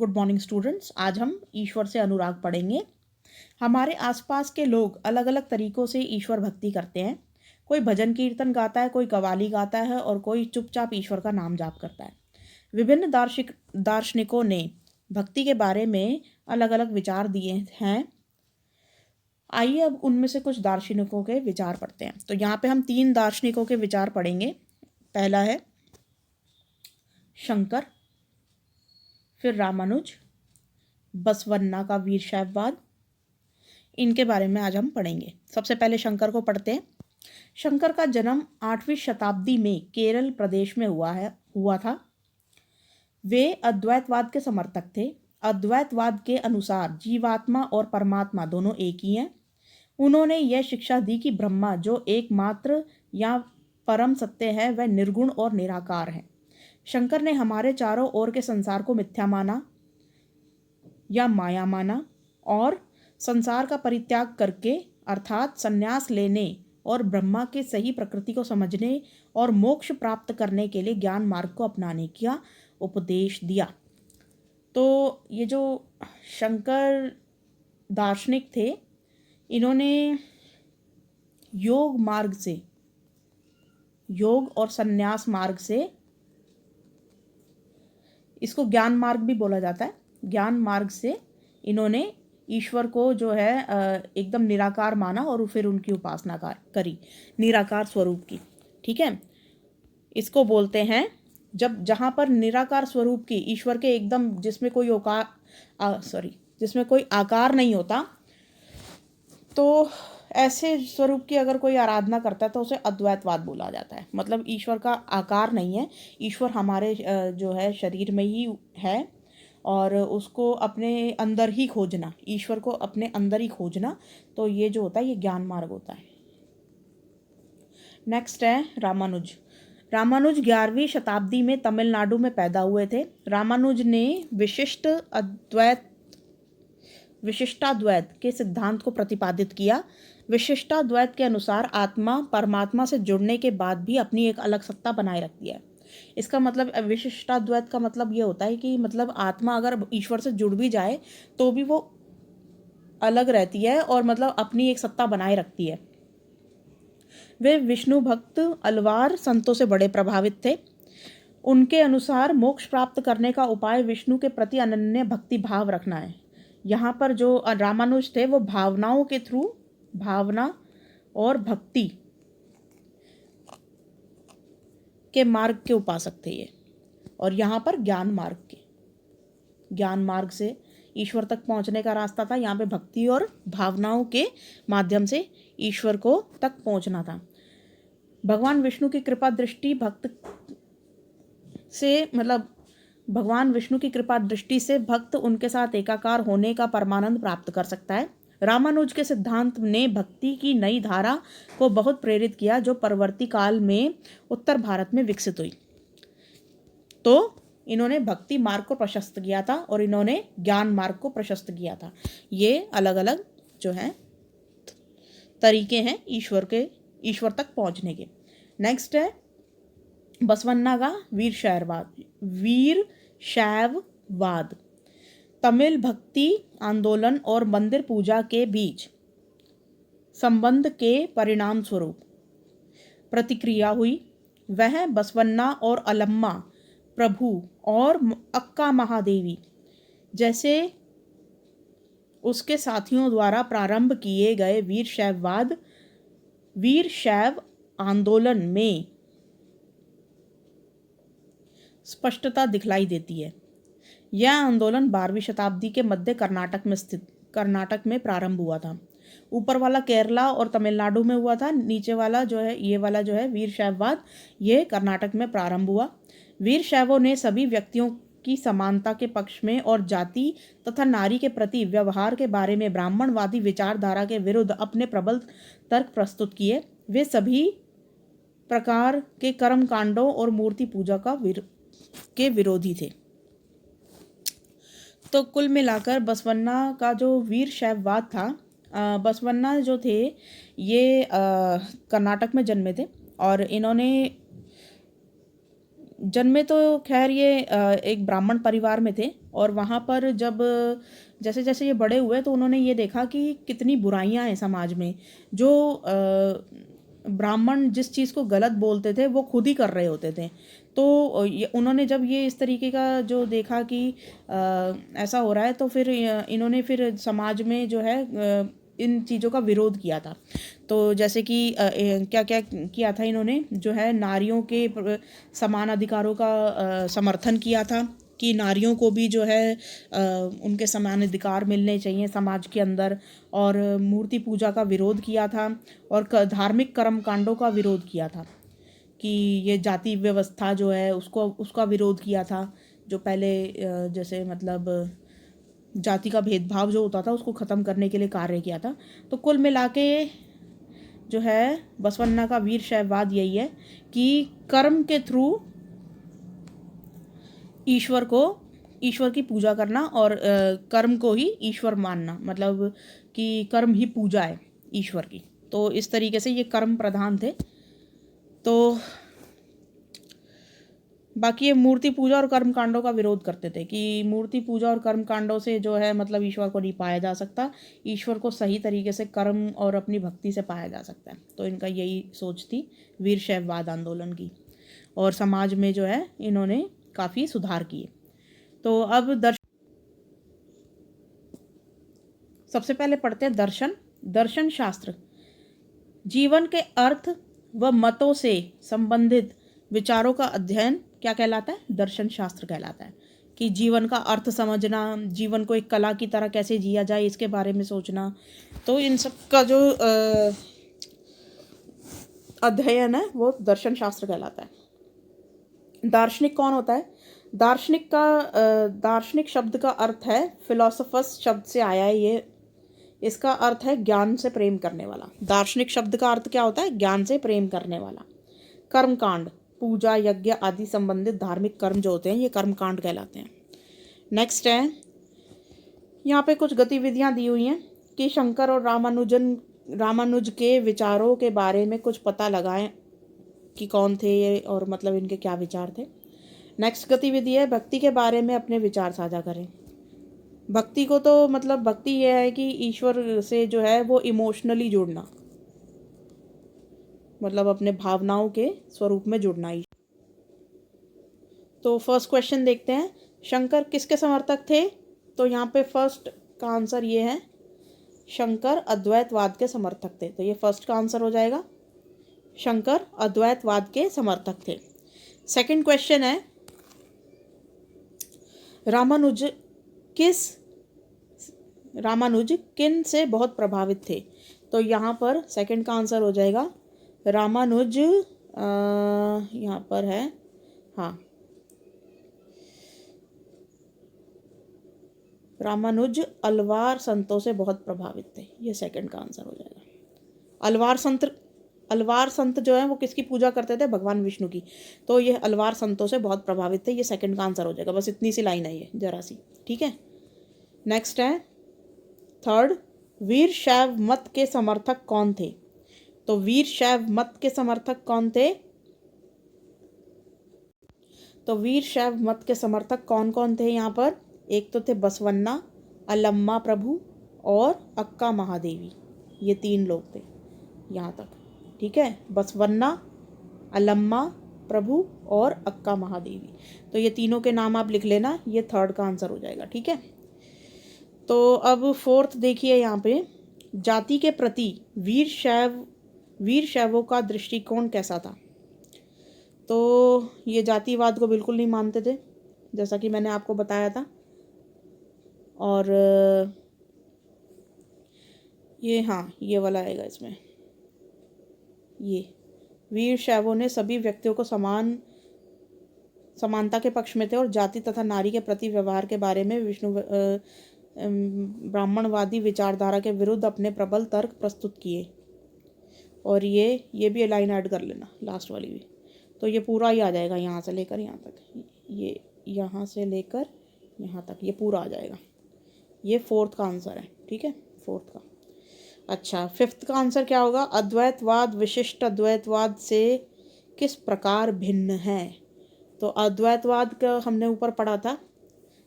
Good morning students. आज हम ईश्वर से अनुराग पढ़ेंगे। हमारे आसपास के लोग अलग अलग तरीक़ों से ईश्वर भक्ति करते हैं। कोई भजन कीर्तन गाता है, कोई कव्वाली गाता है और कोई चुपचाप ईश्वर का नाम जाप करता है। विभिन्न दार्शनिकों ने भक्ति के बारे में अलग अलग विचार दिए हैं। आइए अब उनमें से कुछ दार्शनिकों के विचार पढ़ते हैं। तो यहाँ पे हम 3 दार्शनिकों के विचार पढ़ेंगे। पहला है शंकर, फिर रामानुज, बसवन्ना का वीरशैववाद। इनके बारे में आज हम पढ़ेंगे। सबसे पहले शंकर को पढ़ते हैं। शंकर का जन्म 8वीं शताब्दी में केरल प्रदेश में हुआ था। वे अद्वैतवाद के समर्थक थे। अद्वैतवाद के अनुसार जीवात्मा और परमात्मा दोनों एक ही हैं। उन्होंने यह शिक्षा दी कि ब्रह्मा जो एकमात्र या परम सत्य है वह निर्गुण और निराकार है। शंकर ने हमारे चारों ओर के संसार को मिथ्या माना या माया माना और संसार का परित्याग करके अर्थात संन्यास लेने और ब्रह्मा के सही प्रकृति को समझने और मोक्ष प्राप्त करने के लिए ज्ञान मार्ग को अपनाने का उपदेश दिया। तो ये जो शंकर दार्शनिक थे, इन्होंने योग और संन्यास मार्ग से, इसको ज्ञान मार्ग भी बोला जाता है, ज्ञान मार्ग से इन्होंने ईश्वर को जो है एकदम निराकार माना और फिर उनकी उपासना करी निराकार स्वरूप की। ठीक है, इसको बोलते हैं जहाँ पर निराकार स्वरूप की, ईश्वर के एकदम जिसमें कोई आकार नहीं होता, तो ऐसे स्वरूप की अगर कोई आराधना करता है तो उसे अद्वैतवाद बोला जाता है। मतलब ईश्वर का आकार नहीं है, ईश्वर हमारे जो है शरीर में ही है और उसको अपने अंदर ही खोजना, ईश्वर को अपने अंदर ही खोजना, तो ये जो होता है ये ज्ञान मार्ग होता है। नेक्स्ट है रामानुज। रामानुज 11वीं शताब्दी में तमिलनाडु में पैदा हुए थे। रामानुज ने विशिष्टाद्वैत के सिद्धांत को प्रतिपादित किया। विशिष्टाद्वैत के अनुसार आत्मा परमात्मा से जुड़ने के बाद भी अपनी एक अलग सत्ता बनाए रखती है। इसका मतलब विशिष्टाद्वैत का मतलब ये होता है कि मतलब आत्मा अगर ईश्वर से जुड़ भी जाए तो भी वो अलग रहती है और मतलब अपनी एक सत्ता बनाए रखती है। वे विष्णु भक्त अलवार संतों से बड़े प्रभावित थे। उनके अनुसार मोक्ष प्राप्त करने का उपाय विष्णु के प्रति अनन्य भक्ति भाव रखना है। यहाँ पर जो रामानुज थे वो भावनाओं के थ्रू, भावना और भक्ति के मार्ग के उपासक थे ये, और यहाँ पर ज्ञान मार्ग से ईश्वर तक पहुँचने का रास्ता था। यहाँ पे भक्ति और भावनाओं के माध्यम से ईश्वर को तक पहुँचना था। भगवान विष्णु की कृपा दृष्टि से भक्त उनके साथ एकाकार होने का परमानंद प्राप्त कर सकता है। रामानुज के सिद्धांत ने भक्ति की नई धारा को बहुत प्रेरित किया जो परवर्ती काल में उत्तर भारत में विकसित हुई। तो इन्होंने भक्ति मार्ग को प्रशस्त किया था और इन्होंने ज्ञान मार्ग को प्रशस्त किया था। ये अलग अलग जो हैं तरीके हैं ईश्वर तक पहुंचने के। नेक्स्ट है बसवन्ना का वीरशैववाद। तमिल भक्ति आंदोलन और मंदिर पूजा के बीच संबंध के परिणाम स्वरूप प्रतिक्रिया हुई। वह बसवन्ना और अलम्मा प्रभु और अक्का महादेवी जैसे उसके साथियों द्वारा प्रारंभ किए गए वीरशैव आंदोलन में स्पष्टता दिखलाई देती है। यह आंदोलन 12वीं शताब्दी के मध्य कर्नाटक में प्रारंभ हुआ था। ऊपर वाला केरला और तमिलनाडु में हुआ था, नीचे वाला जो है ये वाला जो है वीरशैववाद, ये कर्नाटक में प्रारंभ हुआ। वीरशैवों ने सभी व्यक्तियों की समानता के पक्ष में और जाति तथा नारी के प्रति व्यवहार के बारे में ब्राह्मणवादी विचारधारा के विरुद्ध अपने प्रबल तर्क प्रस्तुत किए। वे सभी प्रकार के कर्म कांडों और मूर्ति पूजा के विरोधी थे। तो कुल मिलाकर बसवन्ना का जो वीरशैववाद था, बसवन्ना जो थे ये कर्नाटक में जन्मे थे और इन्होंने जन्मे तो खैर ये एक ब्राह्मण परिवार में थे, और वहाँ पर जब जैसे जैसे ये बड़े हुए तो उन्होंने ये देखा कि कितनी बुराइयां हैं समाज में। जो ब्राह्मण जिस चीज़ को गलत बोलते थे वो खुद ही कर रहे होते थे। तो ये उन्होंने जब ये इस तरीके का जो देखा कि ऐसा हो रहा है, तो फिर इन्होंने फिर समाज में जो है इन चीज़ों का विरोध किया था। तो जैसे कि क्या क्या किया था इन्होंने, जो है नारियों के समान अधिकारों का समर्थन किया था कि नारियों को भी जो है उनके समान अधिकार मिलने चाहिए समाज के अंदर। और मूर्ति पूजा का विरोध किया था, और धार्मिक कर्म कांडों का विरोध किया था कि ये जाति व्यवस्था जो है उसका विरोध किया था। जो पहले जैसे मतलब जाति का भेदभाव जो होता था उसको ख़त्म करने के लिए कार्य किया था। तो कुल मिला के जो है बसवन्ना का वीर शैववाद यही है कि कर्म के थ्रू ईश्वर की पूजा करना, और कर्म को ही ईश्वर मानना, मतलब कि कर्म ही पूजा है ईश्वर की। तो इस तरीके से ये कर्म प्रधान थे। तो बाकी ये मूर्ति पूजा और कर्म कांडों का विरोध करते थे कि मूर्ति पूजा और कर्म कांडों से जो है मतलब ईश्वर को नहीं पाया जा सकता, ईश्वर को सही तरीके से कर्म और अपनी भक्ति से पाया जा सकता है। तो इनका यही सोच थी वीर शैववाद आंदोलन की, और समाज में जो है इन्होंने काफ़ी सुधार किए। तो अब सबसे पहले पढ़ते हैं दर्शन शास्त्र। जीवन के अर्थ व मतों से संबंधित विचारों का अध्ययन क्या कहलाता है? दर्शन शास्त्र कहलाता है। कि जीवन का अर्थ समझना, जीवन को एक कला की तरह कैसे जिया जाए इसके बारे में सोचना। तो इन सब का जो अध्ययन है वो दर्शन शास्त्र कहलाता है। दार्शनिक कौन होता है? दार्शनिक शब्द का अर्थ है, फिलोसफस शब्द से आया है ये। इसका अर्थ है ज्ञान से प्रेम करने वाला। दार्शनिक शब्द का अर्थ क्या होता है? ज्ञान से प्रेम करने वाला। कर्मकांड, पूजा यज्ञ आदि संबंधित धार्मिक कर्म जो होते हैं ये कर्मकांड कहलाते हैं। नेक्स्ट है, यहाँ पे कुछ गतिविधियाँ दी हुई हैं कि शंकर और रामानुज के विचारों के बारे में कुछ पता लगाएं कि कौन थे ये और मतलब इनके क्या विचार थे। नेक्स्ट गतिविधि है, भक्ति के बारे में अपने विचार साझा करें। भक्ति को तो मतलब भक्ति ये है कि ईश्वर से जो है वो इमोशनली जुड़ना, मतलब अपने भावनाओं के स्वरूप में जुड़ना। तो फर्स्ट क्वेश्चन देखते हैं, शंकर किसके समर्थक थे? तो यहाँ पे फर्स्ट का आंसर ये है, शंकर अद्वैतवाद के समर्थक थे। तो ये फर्स्ट का आंसर हो जाएगा, शंकर अद्वैतवाद के समर्थक थे। सेकंड क्वेश्चन है, रामानुज किन से बहुत प्रभावित थे? तो यहाँ पर सेकंड का आंसर हो जाएगा, रामानुज यहाँ पर है, हाँ, रामानुज अलवार संतों से बहुत प्रभावित थे। ये सेकंड का आंसर हो जाएगा। अलवार संत जो है वो किसकी पूजा करते थे? भगवान विष्णु की। तो ये अलवार संतों से बहुत प्रभावित थे, ये सेकंड का आंसर हो जाएगा। बस इतनी सी लाइन है ये, जरा सी, ठीक है। नेक्स्ट है थर्ड, वीर शैव मत के समर्थक कौन थे? तो वीर शैव मत के समर्थक कौन थे? तो वीर शैव मत के समर्थक कौन कौन थे यहाँ पर? एक तो थे बसवन्ना, अलम्मा प्रभु और अक्का महादेवी। ये तीन लोग थे यहाँ तक, ठीक है। बसवन्ना, अलम्मा प्रभु और अक्का महादेवी। तो ये तीनों के नाम आप लिख लेना, ये थर्ड का आंसर हो जाएगा, ठीक है। तो अब फोर्थ देखिए, यहाँ पे जाति के प्रति वीर शैवों का दृष्टिकोण कैसा था? तो ये जातिवाद को बिल्कुल नहीं मानते थे, जैसा कि मैंने आपको बताया था। और ये, हाँ, ये वाला आएगा इसमें। ये वीर शैवों ने सभी व्यक्तियों को समानता के पक्ष में थे और जाति तथा नारी के प्रति व्यवहार के बारे में ब्राह्मणवादी विचारधारा के विरुद्ध अपने प्रबल तर्क प्रस्तुत किए। और ये भी लाइन ऐड कर लेना, लास्ट वाली भी। तो ये पूरा ही आ जाएगा, यहाँ से लेकर यहाँ तक, ये यहाँ से लेकर यहाँ तक, ये पूरा आ जाएगा। ये फोर्थ का आंसर है, ठीक है, फोर्थ का। अच्छा, फिफ्थ का आंसर क्या होगा? अद्वैतवाद विशिष्ट अद्वैतवाद से किस प्रकार भिन्न है? तो अद्वैतवाद का हमने ऊपर पढ़ा था,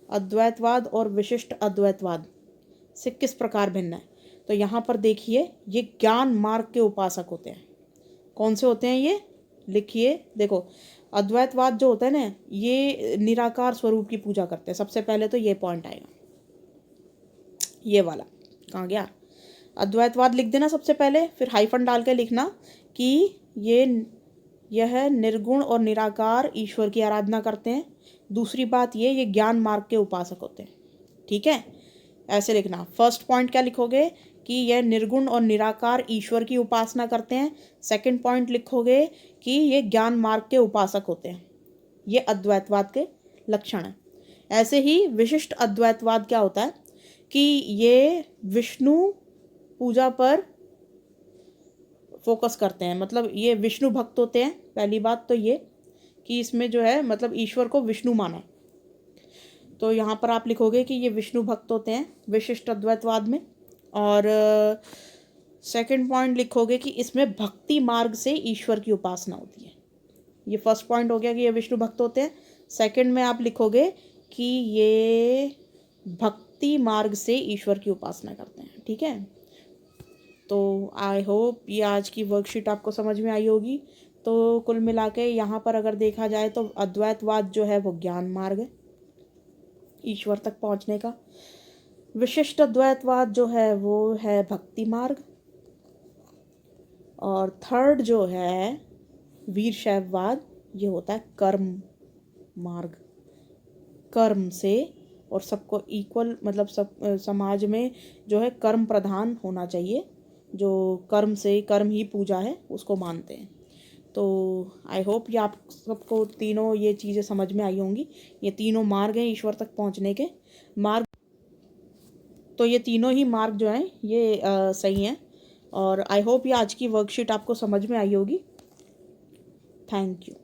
अद्वैतवाद और विशिष्ट अद्वैतवाद से किस प्रकार भिन्न है। तो यहाँ पर देखिए, ये ज्ञान मार्ग के उपासक होते हैं। कौन से होते हैं ये, लिखिए। देखो, अद्वैतवाद जो होता है ना, ये निराकार स्वरूप की पूजा करते हैं। सबसे पहले तो ये पॉइंट आएगा, ये वाला कहाँ गया, अद्वैतवाद लिख देना सबसे पहले, फिर हाइफन डाल के लिखना कि यह निर्गुण और निराकार ईश्वर की आराधना करते हैं। दूसरी बात ये ज्ञान मार्ग के उपासक होते हैं। ठीक है, ऐसे लिखना। फर्स्ट पॉइंट क्या लिखोगे कि यह निर्गुण और निराकार ईश्वर की उपासना करते हैं। सेकंड पॉइंट लिखोगे कि ये ज्ञान मार्ग के उपासक होते हैं। ये अद्वैतवाद के लक्षण हैं। ऐसे ही विशिष्ट अद्वैतवाद क्या होता है कि ये विष्णु पूजा पर फोकस करते हैं, मतलब ये विष्णु भक्त होते हैं। पहली बात तो ये कि इसमें जो है मतलब ईश्वर को विष्णु माना है। तो यहाँ पर आप लिखोगे कि ये विष्णु भक्त होते हैं विशिष्ट अद्वैतवाद में। और सेकंड पॉइंट लिखोगे कि इसमें भक्ति मार्ग से ईश्वर की उपासना होती है। ये फर्स्ट पॉइंट हो गया कि ये विष्णु भक्त होते हैं। सेकंड में आप लिखोगे कि ये भक्ति मार्ग से ईश्वर की उपासना करते हैं। ठीक है, तो आई होप ये आज की वर्कशीट आपको समझ में आई होगी। तो कुल मिला के यहाँ पर अगर देखा जाए तो अद्वैतवाद जो है वो ज्ञान मार्ग है ईश्वर तक पहुँचने का। विशिष्ट अद्वैतवाद जो है वो है भक्ति मार्ग। और थर्ड जो है वीरशैववाद, ये होता है कर्म मार्ग। कर्म से और सबको इक्वल, मतलब सब समाज में जो है कर्म प्रधान होना चाहिए। जो कर्म से, कर्म ही पूजा है, उसको मानते हैं। तो आई होप ये आप सबको तीनों ये चीज़ें समझ में आई होंगी। ये तीनों मार्ग हैं ईश्वर तक पहुंचने के मार्ग। तो ये तीनों ही मार्ग जो हैं ये सही हैं। और आई होप ये आज की वर्कशीट आपको समझ में आई होगी। Thank you.